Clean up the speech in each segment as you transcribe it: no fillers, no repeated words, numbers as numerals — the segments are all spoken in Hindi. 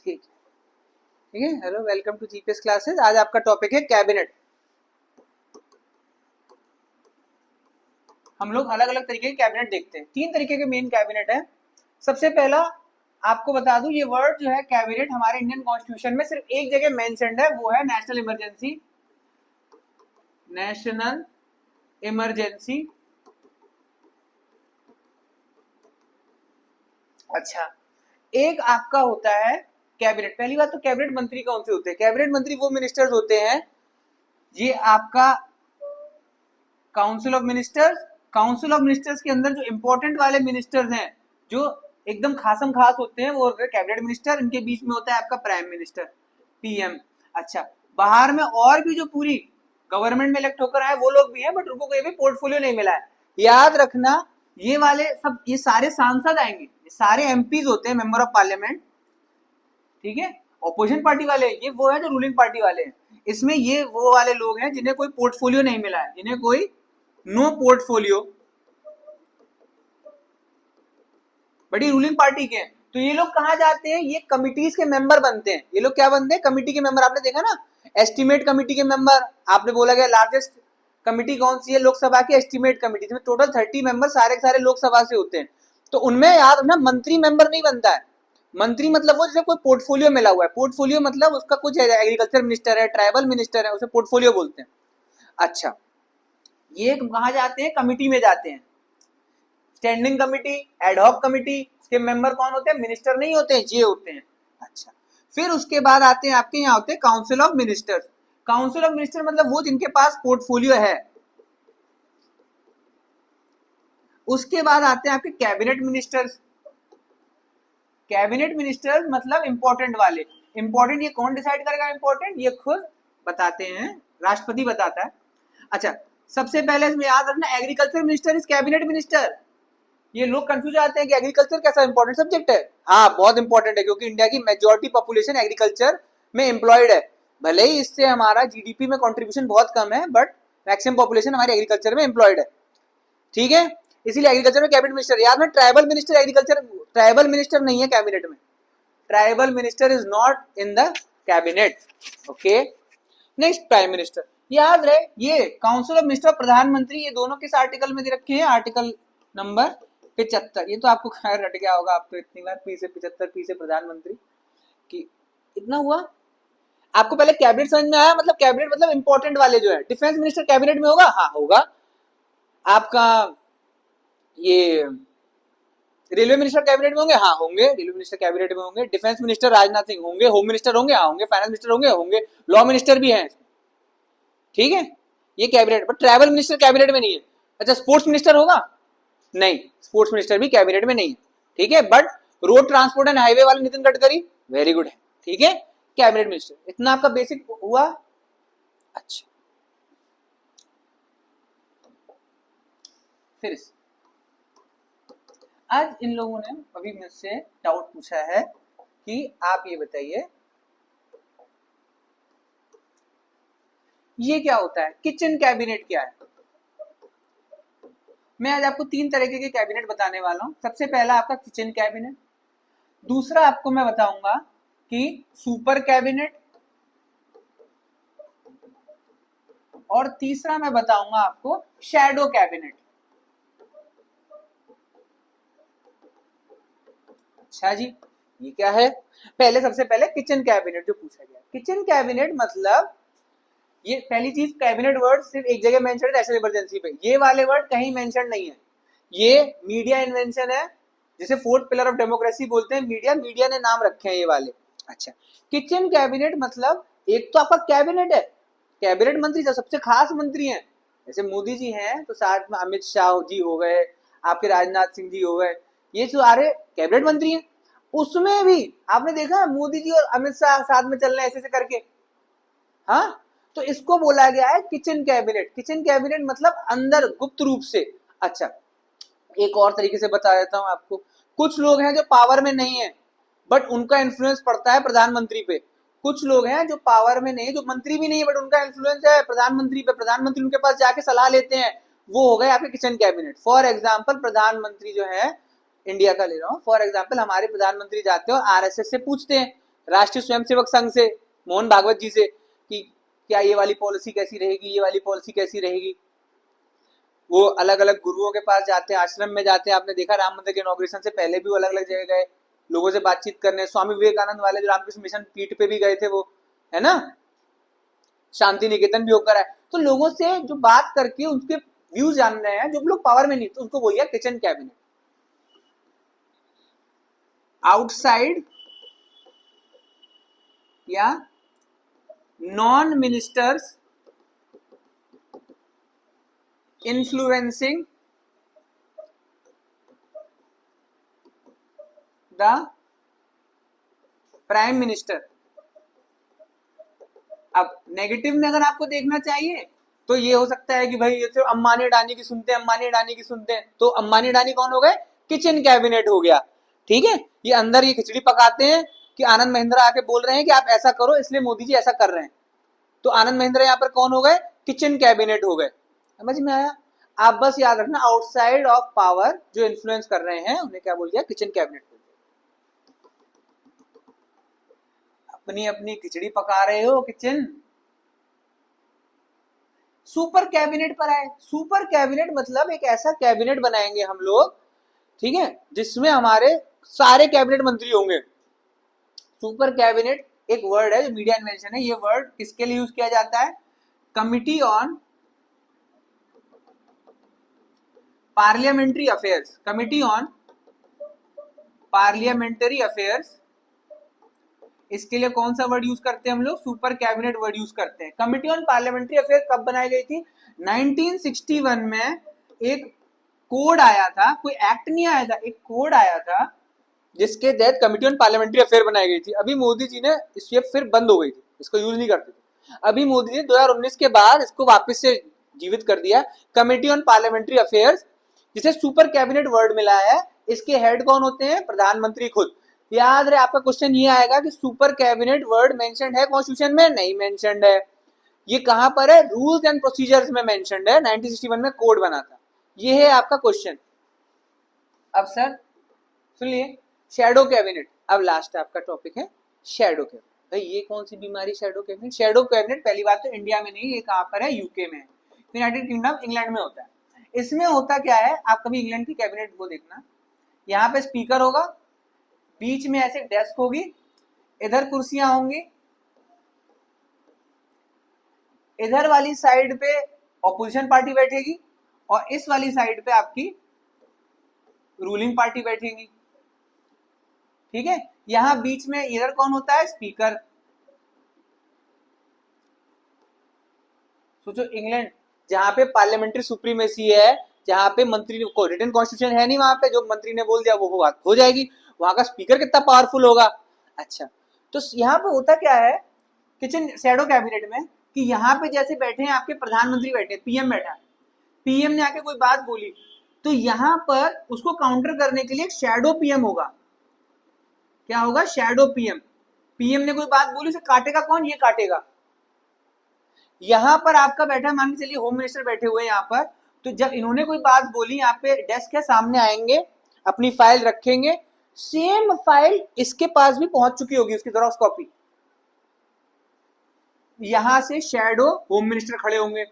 ठीक है, ठीक है। Hello, welcome to GPS classes. आज आपका टॉपिक है कैबिनेट। हम लोग अलग अलग तरीके के कैबिनेट देखते हैं। 3 तरीके के मेन कैबिनेट है। सबसे पहला आपको बता दूं, ये वर्ड जो है कैबिनेट हमारे इंडियन कॉन्स्टिट्यूशन में सिर्फ एक जगह मेंशन्ड है, वो है नेशनल इमरजेंसी। National emergency. अच्छा, एक आपका होता है कैबिनेट। पहली बात तो कैबिनेट मंत्री कौन से होते हैं? कैबिनेट मंत्री वो मिनिस्टर्स होते हैं, ये आपका council of ministers. Council of ministers के अंदर जो इंपॉर्टेंट वाले मिनिस्टर्स हैं, जो एकदम खासम खास होते हैं, वो होते हैं कैबिनेट मिनिस्टर। इनके बीच में होता है आपका प्राइम मिनिस्टर, पीएम। अच्छा, बाहर में और भी जो पूरी गवर्नमेंट में इलेक्ट होकर आए वो लोग भी हैं, बट उनको कोई भी पोर्टफोलियो नहीं मिला है। याद रखना, ये वाले सब, ये सारे सांसद आएंगे, ये सारे एमपीज होते हैं, मेंबर ऑफ पार्लियामेंट, ठीक है। ऑपोजिशन पार्टी वाले ये वो है जो रूलिंग पार्टी वाले हैं। इसमें ये वो वाले लोग हैं जिन्हें कोई पोर्टफोलियो नहीं मिला है, जिन्हें कोई नो पोर्टफोलियो, बड़ी रूलिंग पार्टी के हैं। तो ये लोग कहाँ जाते हैं? ये कमिटीज के मेंबर बनते हैं। ये लोग क्या बनते हैं? कमिटी के मेंबर। आपने देखा ना, एस्टिमेट कमिटी के मेंबर। आपने बोला गया लार्जेस्ट कमिटी कौन सी है? लोकसभा की एस्टिमेट कमिटी, जिसमें टोटल 30 मेंबर सारे के सारे लोकसभा से होते हैं। तो उनमें याद रखना, मंत्री मेंबर नहीं बनता है। मंत्री मतलब वो जिसे कोई पोर्टफोलियो मिला हुआ है। पोर्टफोलियो मतलब उसका कुछ एग्रीकल्चर मिनिस्टर है, ट्राइबल मिनिस्टर है, उसे पोर्टफोलियो बोलते हैं। अच्छा, ये कहाँ जाते हैं? कमिटी में जाते हैं। स्टैंडिंग कमिटी, एडहॉक कमिटी के मेंबर कौन होते हैं? मिनिस्टर नहीं होते हैं, ये होते हैं। अच्छा, फिर उसके बाद आते हैं आपके यहाँ होते हैं council of ministers. Council of minister मतलब वो जिनके पास पोर्टफोलियो है। उसके बाद आते हैं आपके कैबिनेट मिनिस्टर्स। कैबिनेट मिनिस्टर्स मतलब इंपॉर्टेंट वाले। इंपॉर्टेंट ये कौन डिसाइड करेगा? इंपॉर्टेंट ये खुद बताते हैं, राष्ट्रपति बताता है। अच्छा, सबसे पहले इसमें याद रखना, agriculture minister is cabinet minister. ये लोग कंफ्यूज आते हैं कि एग्रीकल्चर कैसा इंपॉर्टेंट सब्जेक्ट है। हाँ, बहुत इंपॉर्टेंट है, क्योंकि इंडिया की मेजॉरिटी पॉपुलेशन एग्रीकल्चर में एम्प्लॉयड है। भले ही इससे हमारा जीडीपी में कंट्रीब्यूशन बहुत कम है, बट मैक्सिमम पॉपुलेशन हमारी एग्रीकल्चर में एम्प्लॉयड है, ठीक है। इसीलिए एग्रीकल्चर में कैबिनेट मिनिस्टर। याद में tribal minister, agriculture tribal minister नहीं है कैबिनेट में। Tribal minister is not in the cabinet, okay. Next, prime minister. याद रहे, ये काउंसिल ऑफ मिनिस्टर, प्रधानमंत्री, ये दोनों किस आर्टिकल में दे रखे हैं? Article number 75। ये तो आपको खैर रट गया होगा, आप तो इतनी बार पी से 75, पी से प्रधानमंत्री की इतना हुआ। आपको पहले कैबिनेट समझ में आया? मतलब कैबिनेट मतलब इंपॉर्टेंट वाले जो है। डिफेंस मिनिस्टर कैबिनेट में होगा? हाँ होगा। आपका ये रेलवे मिनिस्टर कैबिनेट में होंगे? हाँ होंगे, रेलवे मिनिस्टर कैबिनेट में होंगे। डिफेंस मिनिस्टर राजनाथ सिंह होंगे। होम मिनिस्टर होंगे? हाँ होंगे। फाइनेंस मिनिस्टर होंगे? होंगे। लॉ मिनिस्टर भी हैं, ठीक है। ये cabinet, but travel minister cabinet में नहीं है। अच्छा, स्पोर्ट्स मिनिस्टर होगा? नहीं, स्पोर्ट्स मिनिस्टर भी कैबिनेट में नहीं है, ठीक है। But road transport and highway वाले नितिन गडकरी वेरी गुड है, ठीक है, कैबिनेट मिनिस्टर। इतना आपका बेसिक हुआ। अच्छा, फिर आज इन लोगों ने अभी मुझसे डाउट पूछा है कि आप ये बताइए, ये क्या होता है? किचन कैबिनेट क्या है? मैं आज आपको 3 तरीके के कैबिनेट बताने वाला हूं। सबसे पहला आपका किचन कैबिनेट, दूसरा आपको मैं बताऊंगा कि सुपर कैबिनेट, और तीसरा मैं बताऊंगा आपको शैडो कैबिनेट। अच्छा जी, ये क्या है? पहले सबसे पहले किचन कैबिनेट जो पूछा गया। किचन कैबिनेट मतलब, ये पहली चीज, कैबिनेट वर्ड सिर्फ एक जगह मेंशन है, नेशनल इमरजेंसी पे। ये वाले वर्ड कहीं मेंशन नहीं है, ये मीडिया इन्वेंशन है, जिसे 4th पिलर ऑफ डेमोक्रेसी बोलते हैं। मीडिया ने नाम रखे हैं ये वाले। अच्छा, किचन कैबिनेट मतलब एक तो आपका कैबिनेट है, कैबिनेट मंत्री जो सबसे खास मंत्री हैं, जैसे मोदी जी हैं, तो साथ में अमित शाह जी हो गए, आपके राजनाथ सिंह जी हो गए, ये जो सारे कैबिनेट मंत्री हैं। उसमें भी आपने देखा मोदी जी और अमित शाह साथ में चल रहे हैं ऐसे करके, हाँ। तो इसको बोला गया है किचन कैबिनेट। किचन कैबिनेट मतलब अंदर गुप्त रूप से। अच्छा, एक और तरीके से बता देता हूं आपको। कुछ लोग हैं जो पावर में नहीं है, बट उनका इन्फ्लुएंस पड़ता है प्रधानमंत्री पे। कुछ लोग हैं जो पावर में नहीं है, जो मंत्री भी नहीं है, बट उनका इन्फ्लुएंस है प्रधानमंत्री पे। प्रधानमंत्री उनके पास जाके सलाह लेते हैं, वो हो गए आपके किचन कैबिनेट। फॉर एग्जाम्पल, प्रधानमंत्री जो है, इंडिया का ले रहा हूँ, फॉर एग्जाम्पल हमारे प्रधानमंत्री जाते हैं और आरएसएस से पूछते हैं राष्ट्रीय स्वयंसेवक संघ से, मोहन भागवत जी से, कि क्या ये वाली पॉलिसी कैसी रहेगी, ये वाली पॉलिसी कैसी रहेगी। वो अलग अलग गुरुओं के पास जाते हैं, आश्रम में जाते हैं। आपने देखा राम मंदिर के इनॉग्रेशन से पहले भी वो अलग अलग जगह गए लोगों से बातचीत करने। स्वामी विवेकानंद वाले जो रामकृष्ण मिशन पीठ पे भी गए थे वो, है ना, शांति निकेतन भी होकर आए। तो लोगों से जो बात करके उनके व्यूज जान रहे हैं, जो लोग पावर में नहीं, तो उसको बोलिए किचन कैबिनेट। आउटसाइड या non ministers influencing the prime minister. अब नेगेटिव में अगर आपको देखना चाहिए तो ये हो सकता है कि भाई ये तो अंबानी अडानी की सुनते हैं, अंबानी अडानी की सुनते हैं, तो अंबानी अडानी कौन हो गए, किचन कैबिनेट हो गया। ठीक है, ये अंदर ये खिचड़ी पकाते हैं कि आनंद महिंद्रा आके बोल रहे हैं कि आप ऐसा करो, इसलिए मोदी जी ऐसा कर रहे हैं। तो आनंद महिंद्रा यहाँ पर कौन हो गए, किचन कैबिनेट हो गए। समझ में आया। आप बस याद रखना आउटसाइड ऑफ पावर जो इन्फ्लुएंस कर रहे हैं उन्हें क्या बोल दिया, किचन कैबिनेट। अपनी अपनी खिचड़ी पका रहे हो किचन। सुपर कैबिनेट पर आए। सुपर कैबिनेट मतलब एक ऐसा कैबिनेट बनाएंगे हम लोग, ठीक है, जिसमें हमारे सारे कैबिनेट मंत्री होंगे। सुपर कैबिनेट एक वर्ड है जो मीडिया इन्वेंशन है। ये वर्ड किसके लिए यूज किया जाता है, committee on parliamentary affairs. Committee on parliamentary affairs, इसके लिए कौन सा वर्ड यूज करते हैं हम लोग, सुपर कैबिनेट वर्ड यूज करते हैं। कमिटी ऑन पार्लियामेंट्री अफेयर कब बनाई गई थी, 1961 में एक कोड आया था, कोई एक्ट नहीं आया था, एक कोड आया था जिसके तहत कमिटी ऑन पार्लियामेंट्री अफेयर बनाई गई थी। अभी मोदी जी ने ये फिर बंद हो गई थी, इसको यूज नहीं करते थे। अभी मोदी जी 2019 के बाद इसको वापस से जीवित कर दिया, कमिटी ऑन पार्लियामेंट्री अफेयर्स, जिसे सुपर कैबिनेट वर्ड मिला है। इसके हेड कौन होते हैं, प्रधानमंत्री खुद। याद रहे आपका क्वेश्चन ये आएगा कि सुपर कैबिनेट वर्ड मेंशन्ड है कॉन्स्टिट्यूशन में, नहीं मेंशन्ड है। ये कहां पर है, रूल्स एंड प्रोसीजर्स में मेंशन्ड है, 1961 में कोड बना था। ये है आपका क्वेश्चन। अब सर सुनिए, शैडो कैबिनेट। अब लास्ट आपका टॉपिक है शैडो कैबिनेट। भाई ये कौन सी बीमारी शैडो कैबिनेट। शैडो कैबिनेट पहली बात तो इंडिया में नहीं, ये कहां पर है, यूके में है, यूनाइटेड किंगडम इंग्लैंड में होता है। इसमें होता क्या है, आप कभी इंग्लैंड की कैबिनेट को देखना, यहाँ पे स्पीकर होगा, बीच में ऐसे डेस्क होगी, इधर कुर्सियां होंगी, इधर वाली साइड पे ऑपोजिशन पार्टी बैठेगी और इस वाली साइड पे आपकी रूलिंग पार्टी बैठेगी। ठीक है, यहां बीच में इधर कौन होता है, स्पीकर। सोचो इंग्लैंड जहां पे पार्लियामेंट्री सुप्रीमेसी है, जहां पे मंत्री को रिटन कॉन्स्टिट्यूशन है नहीं, वहां पे जो मंत्री ने बोल दिया वो बात हो जाएगी। वहां का स्पीकर कितना पावरफुल होगा। अच्छा, तो यहाँ पे होता क्या है किचन शैडो कैबिनेट में, कि यहाँ पे जैसे बैठे हैं आपके प्रधानमंत्री बैठे, पीएम बैठा है, पीएम ने आके कोई बात बोली तो यहाँ पर उसको काउंटर करने के लिए एक शैडो पीएम होगा। क्या होगा, शैडो पीएम। पीएम ने कोई बात बोली, उसे काटेगा कौन, ये काटेगा। यहां पर आपका बैठा, मान के चलिए होम मिनिस्टर बैठे हुए हैं यहाँ पर, तो जब इन्होंने कोई बात बोली, यहाँ पे डेस्क है, सामने आएंगे, अपनी फाइल रखेंगे, सेम फाइल इसके पास भी पहुंच चुकी होगी, उसकी जेरॉक्स कॉपी। यहां से शैडो होम मिनिस्टर खड़े होंगे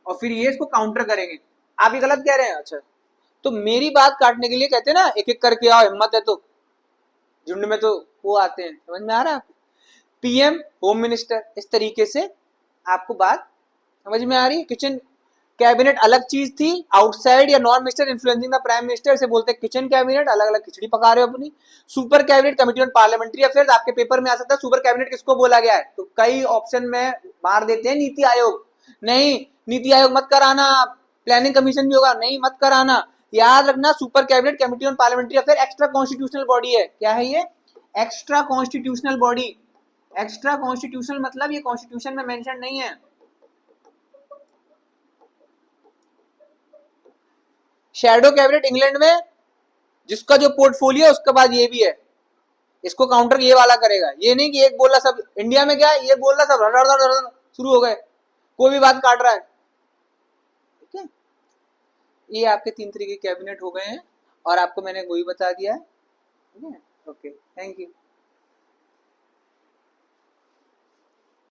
और फिर ये इसको काउंटर करेंगे। आप ये गलत कह रहे हैं। अच्छा, तो मेरी बात काटने के लिए कहते हैं ना, एक एक करके आओ, हिम्मत है तो, झुंड में तो वो आते हैं। समझ में आ रहा है आपको, पीएम होम मिनिस्टर, इस तरीके से आपको बात समझ में आ रही है। किचन कैबिनेट अलग चीज थी, आउटसाइड या non minister influencing the prime minister से बोलते हैं किचन कैबिनेट, अलग अलग खिचड़ी पका रहे हो अपनी। Super cabinet committee on parliamentary affairs, आपके पेपर में आ सकता है सुपर कैबिनेट किसको बोला गया है, तो कई ऑप्शन में मार देते हैं नीति आयोग। नहीं, नीति आयोग मत कराना, प्लानिंग कमीशन भी होगा, नहीं मत कराना। याद रखना super cabinet committee on parliamentary affair extra constitutional body है। क्या है ये, extra constitutional body. Extra constitutional मतलब ये कॉन्स्टिट्यूशन में मेंशन नहीं है। शैडो कैबिनेट इंग्लैंड में, जिसका जो पोर्टफोलियो है उसके बाद ये भी है, इसको काउंटर ये वाला करेगा। ये नहीं कि एक बोला सब, इंडिया में क्या है, ये बोल रहा सब शुरू हो गए, कोई भी बात काट रहा है। ठीक है, ये आपके 3 तरीके के कैबिनेट हो गए हैं और आपको मैंने वही बता दिया है। ठीक है, ओके, थैंक यू।